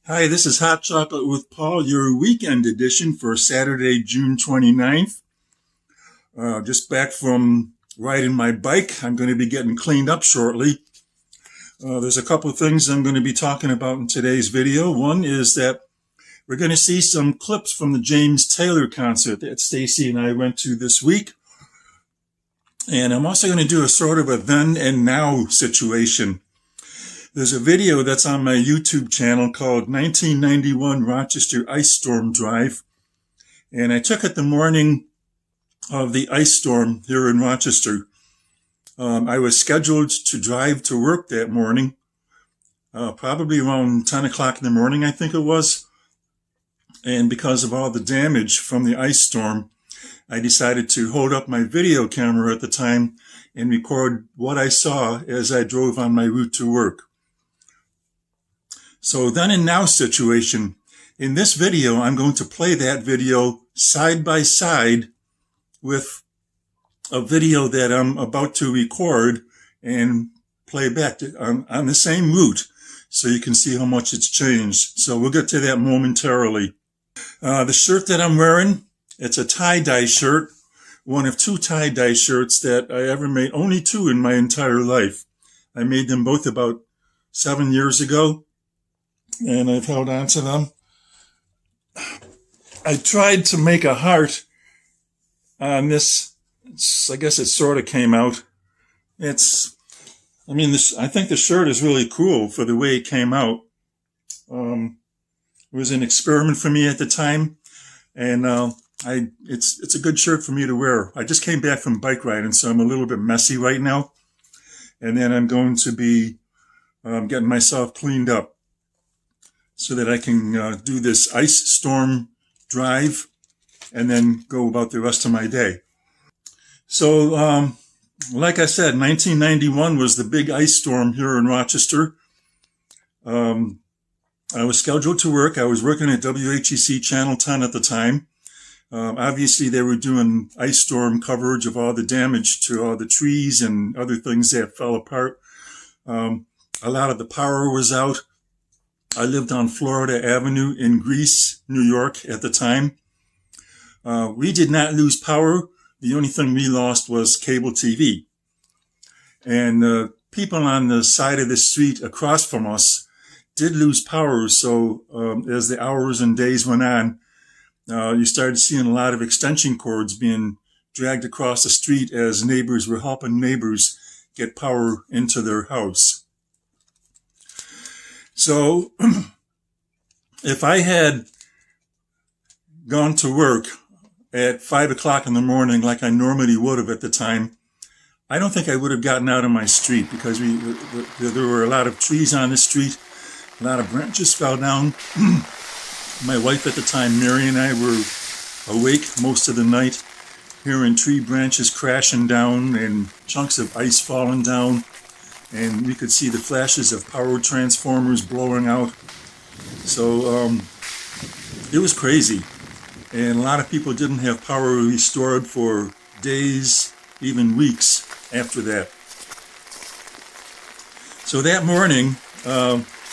Hi, this is Hot Chocolate with Paul, your weekend edition for Saturday, June 29th. Just back from riding my bike. I'm going to be getting cleaned up shortly. There's a couple of things I'm going to be talking about in today's video. One is that we're going to see some clips from the James Taylor concert that Stacy and I went to this week. And I'm also going to do a sort of a then and now situation. There's a video that's on my YouTube channel called 1991 Rochester Ice Storm Drive. And I took it the morning of the ice storm here in Rochester. I was scheduled to drive to work that morning, probably around 10 o'clock in the morning, I think it was. And because of all the damage from the ice storm, I decided to hold up my video camera at the time and record what I saw as I drove on my route to work. So then and now situation. In this video, I'm going to play that video side by side with a video that I'm about to record and play back on the same route so you can see how much it's changed. So we'll get to that momentarily. The shirt that I'm wearing, it's a tie-dye shirt, one of two tie-dye shirts that I ever made, only two in my entire life. I made them both about 7 years ago, and I've held on to them. I tried to make a heart on this. I guess it sort of came out. I think the shirt is really cool for the way it came out. It was an experiment for me at the time, and it's a good shirt for me to wear. I just came back from bike riding, so I'm a little bit messy right now. And then I'm going to be getting myself cleaned up so that I can do this ice storm drive and then go about the rest of my day. So, like I said, 1991 was the big ice storm here in Rochester. I was scheduled to work. I was working at WHEC Channel 10 at the time. Obviously, they were doing ice storm coverage of all the damage to all the trees and other things that fell apart. A lot of the power was out. I lived on Florida Avenue in Greece, New York at the time. We did not lose power. The only thing we lost was cable TV. And people on the side of the street across from us did lose power. So as the hours and days went on, you started seeing a lot of extension cords being dragged across the street as neighbors were helping neighbors get power into their house. So if I had gone to work at 5 o'clock in the morning like I normally would have at the time, I don't think I would have gotten out of my street because there were a lot of trees on the street. A lot of branches fell down. My wife at the time, Mary, and I were awake most of the night, hearing tree branches crashing down and chunks of ice falling down. And we could see the flashes of power transformers blowing out. So it was crazy. And a lot of people didn't have power restored for days, even weeks after that. So that morning,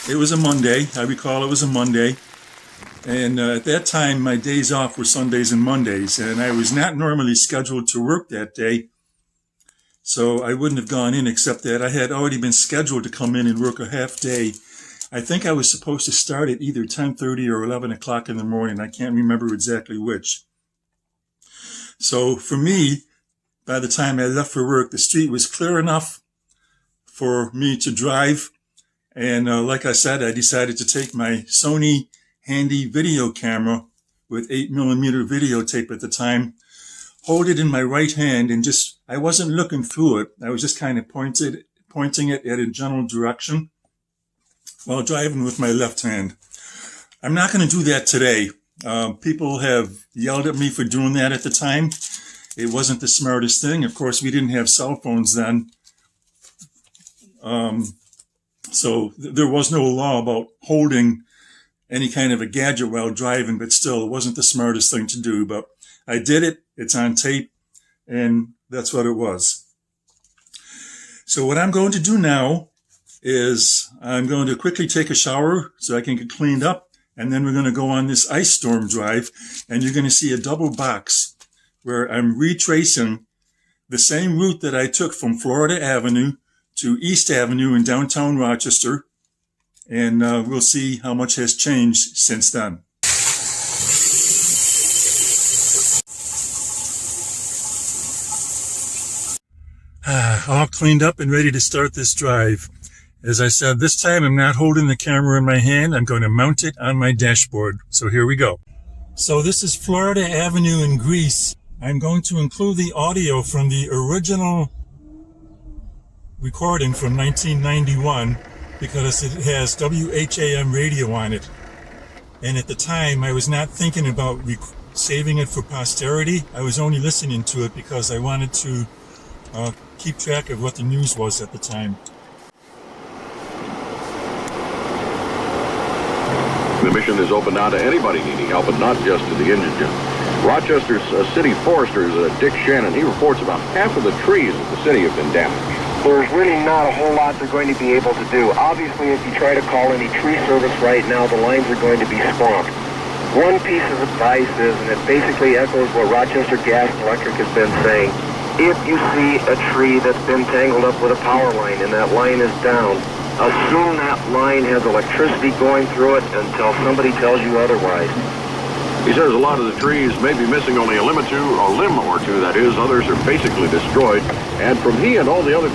it was a Monday. I recall it was a Monday. And at that time, my days off were Sundays and Mondays. And I was not normally scheduled to work that day. So I wouldn't have gone in, except that I had already been scheduled to come in and work a half day. I think I was supposed to start at either 10:30 or 11 o'clock in the morning. I can't remember exactly which. So for me, by the time I left for work, the street was clear enough for me to drive. And like I said, I decided to take my Sony handy video camera with 8mm videotape at the time, hold it in my right hand, and I wasn't looking through it. I was just kind of pointing it at a general direction while driving with my left hand. I'm not going to do that today. People have yelled at me for doing that at the time. It wasn't the smartest thing. Of course, we didn't have cell phones then. So there was no law about holding any kind of a gadget while driving, but still, it wasn't the smartest thing to do. But I did it. It's on tape, and that's what it was. So what I'm going to do now is I'm going to quickly take a shower so I can get cleaned up, and then we're going to go on this Ice Storm Drive, and you're going to see a double box where I'm retracing the same route that I took from Florida Avenue to East Avenue in downtown Rochester, and we'll see how much has changed since then. All cleaned up and ready to start this drive. As I said, this time I'm not holding the camera in my hand. I'm going to mount it on my dashboard. So here we go. So this is Florida Avenue in Greece. I'm going to include the audio from the original recording from 1991 because it has WHAM radio on it. And at the time, I was not thinking about saving it for posterity. I was only listening to it because I wanted to keep track of what the news was at the time. The mission is open now to anybody needing help, and not just to the indigent. Rochester's city forester is Dick Shannon. He reports about half of the trees of the city have been damaged. There's really not a whole lot they're going to be able to do. Obviously, if you try to call any tree service right now, the lines are going to be swamped. One piece of advice is, and it basically echoes what Rochester Gas and Electric has been saying, if you see a tree that's been tangled up with a power line and that line is down, assume that line has electricity going through it until somebody tells you otherwise. He says a lot of the trees may be missing only a limb or two, that is. Others are basically destroyed. And from he and all the other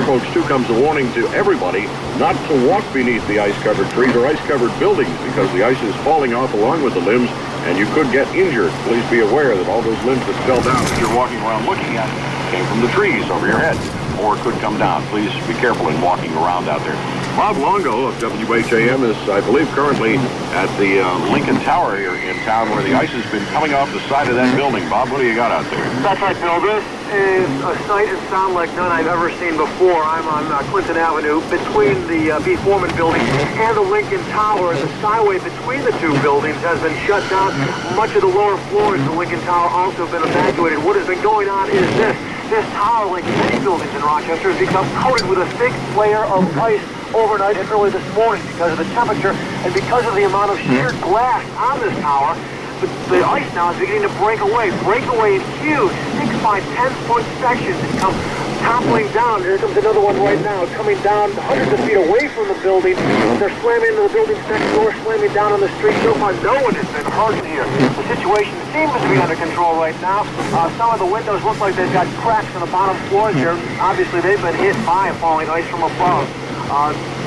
folks too, comes a warning to everybody not to walk beneath the ice-covered trees or ice-covered buildings because the ice is falling off along with the limbs and you could get injured. Please be aware that all those limbs that fell down that you're walking around looking at came from the trees over your head or could come down. Please be careful in walking around out there. Bob Longo of WHAM is, I believe, currently at the Lincoln Tower here in town where the ice has been coming off the side of that building. Bob, what do you got out there? That's right, Bill. This is a sight and sound like none I've ever seen before. I'm on Clinton Avenue between the B. Foreman building and the Lincoln Tower. The skyway between the two buildings has been shut down. Much of the lower floors of the Lincoln Tower also have been evacuated. What has been going on is this. This tower, like many buildings in Rochester, has become coated with a thick layer of ice overnight and early this morning because of the temperature and because of the amount of sheer glass on this tower. The ice now is beginning to break away in huge 6 by 10 foot sections and come toppling down. Here comes another one right now, coming down hundreds of feet away from the building. They're slamming into the buildings next door, slamming down on the street. So far, no one has been hurt here. The situation seems to be under control right now. Some of the windows look like they've got cracks on the bottom floors here. Obviously, they've been hit by falling ice from above.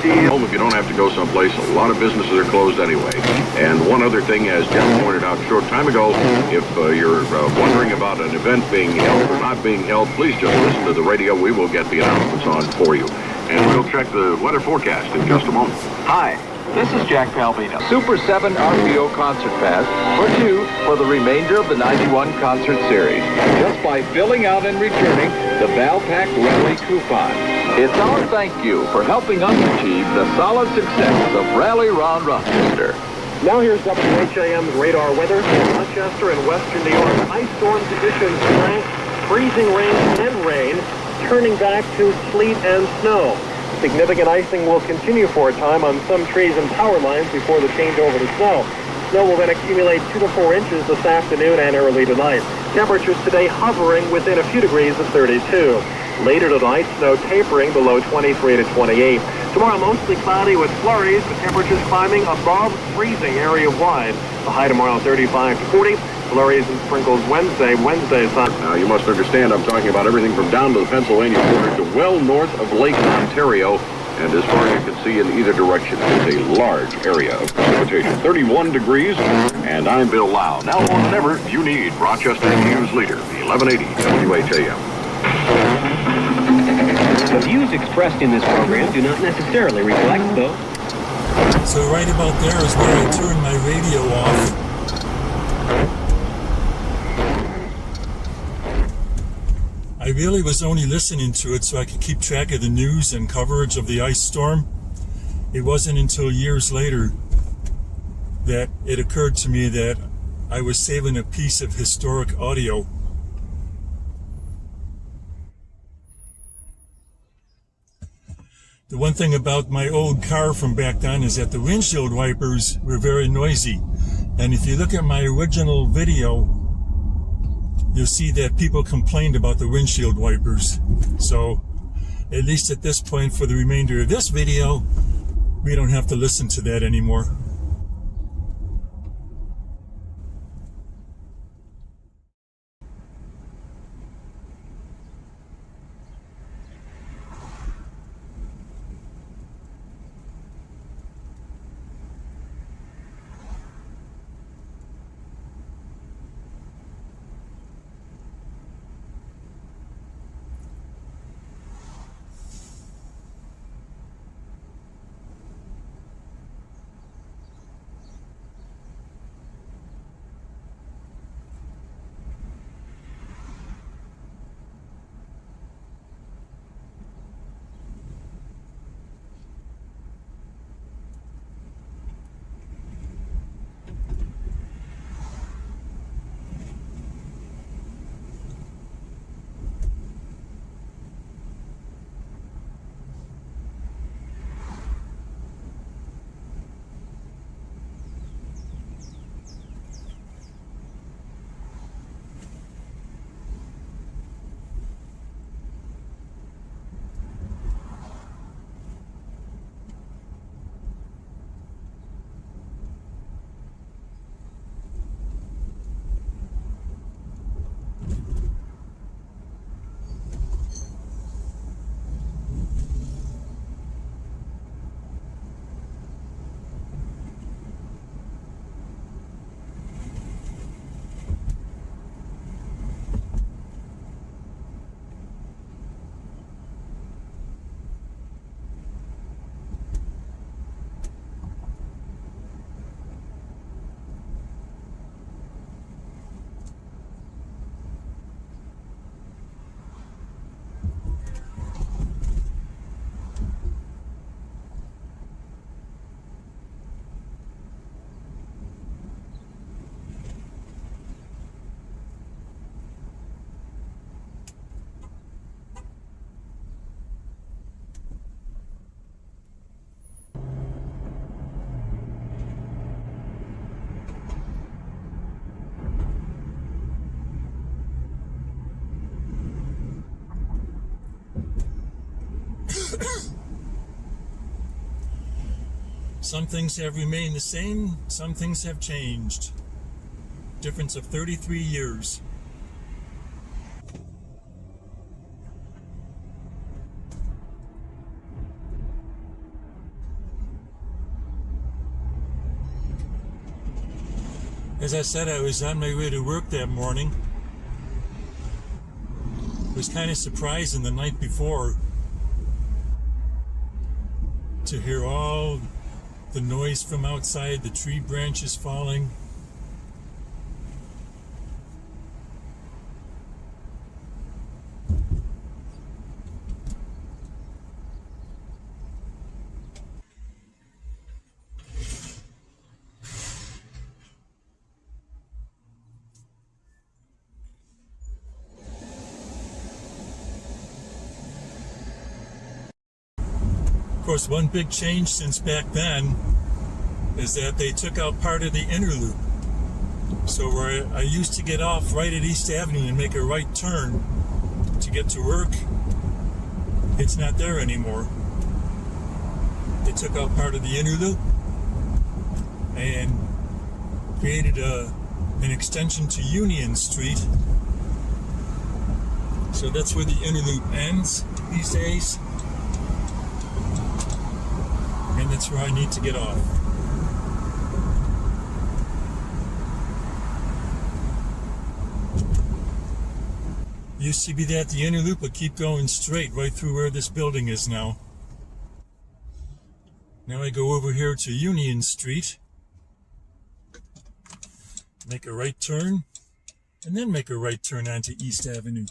If you don't have to go someplace, a lot of businesses are closed anyway. And one other thing, as Jeff pointed out a short time ago, if you're wondering about an event being held or not being held, please just listen to the radio. We will get the announcements on for you. And we'll check the weather forecast in just a moment. Hi, this is Jack Palvino. Super 7 RPO Concert Pass for 2 for the remainder of the 91 concert series. Just by filling out and returning the Valpak Rally coupon. It's our thank you for helping us achieve the solid success of Rally Round Rochester. Now here's WHAM's radar weather in Rochester and western New York. Ice storm conditions tonight, freezing rain and rain, turning back to sleet and snow. Significant icing will continue for a time on some trees and power lines before the changeover to snow. Snow will then accumulate 2 to 4 inches this afternoon and early tonight. Temperatures today hovering within a few degrees of 32. Later tonight, snow tapering below 23 to 28. Tomorrow, mostly cloudy with flurries, with temperatures climbing above freezing area-wide. The high tomorrow, 35 to 40. Flurries and sprinkles Wednesday. Now, you must understand I'm talking about everything from down to the Pennsylvania border to well north of Lake Ontario. And as far as you can see in either direction, it's a large area of precipitation. 31 degrees, and I'm Bill Lau. Now more than ever, you need Rochester News Leader, the 1180 WHAM. The views expressed in this program do not necessarily reflect those. So right about there is where I turned my radio off. I really was only listening to it so I could keep track of the news and coverage of the ice storm. It wasn't until years later that it occurred to me that I was saving a piece of historic audio. The one thing about my old car from back then is that the windshield wipers were very noisy. And if you look at my original video, you'll see that people complained about the windshield wipers. So, at least at this point for the remainder of this video, we don't have to listen to that anymore. Some things have remained the same, some things have changed. Difference of 33 years. As I said, I was on my way to work that morning. I was kind of surprised in the night before to hear all the noise from outside, the tree branches falling. Of course, one big change since back then is that they took out part of the inner loop. So where I used to get off right at East Avenue and make a right turn to get to work, it's not there anymore. They took out part of the inner loop and created an extension to Union Street. So that's where the inner loop ends these days. And that's where I need to get off. Used to be that the inner loop would keep going straight right through where this building is now. Now I go over here to Union Street, make a right turn, and then make a right turn onto East Avenue.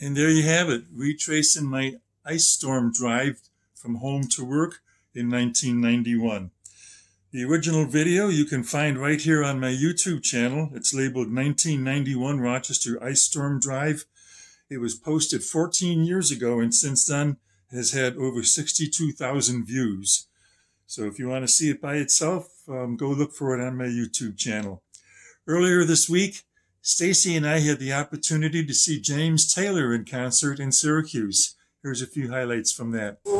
And there you have it, retracing my ice storm drive from home to work in 1991. The original video you can find right here on my YouTube channel. It's labeled 1991 Rochester Ice Storm Drive. It was posted 14 years ago, and since then has had over 62,000 views. So if you want to see it by itself, go look for it on my YouTube channel. Earlier this week, Stacy and I had the opportunity to see James Taylor in concert in Syracuse. Here's a few highlights from that. I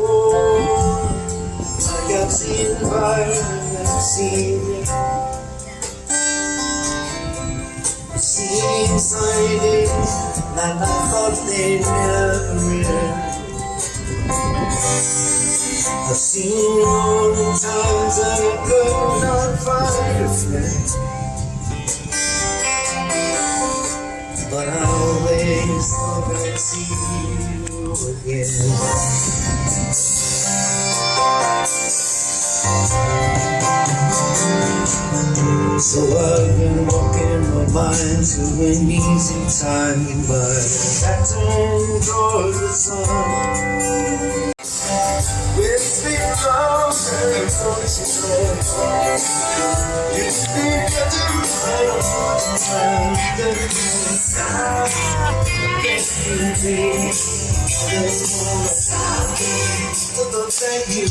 got the environment seen. Seen sightings that I thought they'd never end. I've seen all the times that I could not find a friend. But I always thought I'd see you again. So I've been walking my mind through an easy time, but I turn toward the sun. It's been long time, don't you know? It's been getting right all the time. Thank you.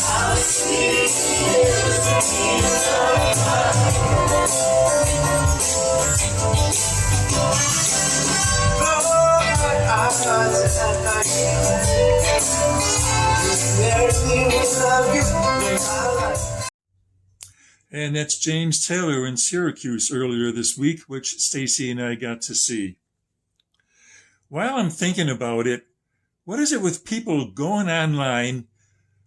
I see And that's James Taylor in Syracuse earlier this week, which Stacy and I got to see. While I'm thinking about it, what is it with people going online,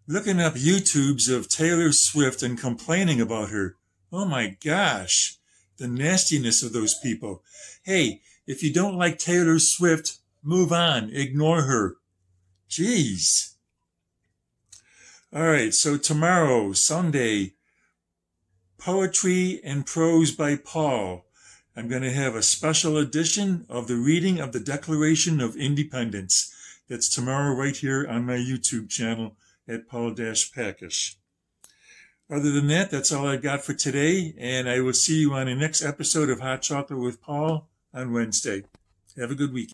looking up YouTubes of Taylor Swift and complaining about her? Oh my gosh, the nastiness of those people. Hey, if you don't like Taylor Swift, move on, ignore her. Jeez. All right, so tomorrow, Sunday, Poetry and Prose by Paul. I'm going to have a special edition of the reading of the Declaration of Independence. That's tomorrow right here on my YouTube channel at Paul-Packish. Other than that, that's all I got for today, and I will see you on the next episode of Hot Chocolate with Paul on Wednesday. Have a good week.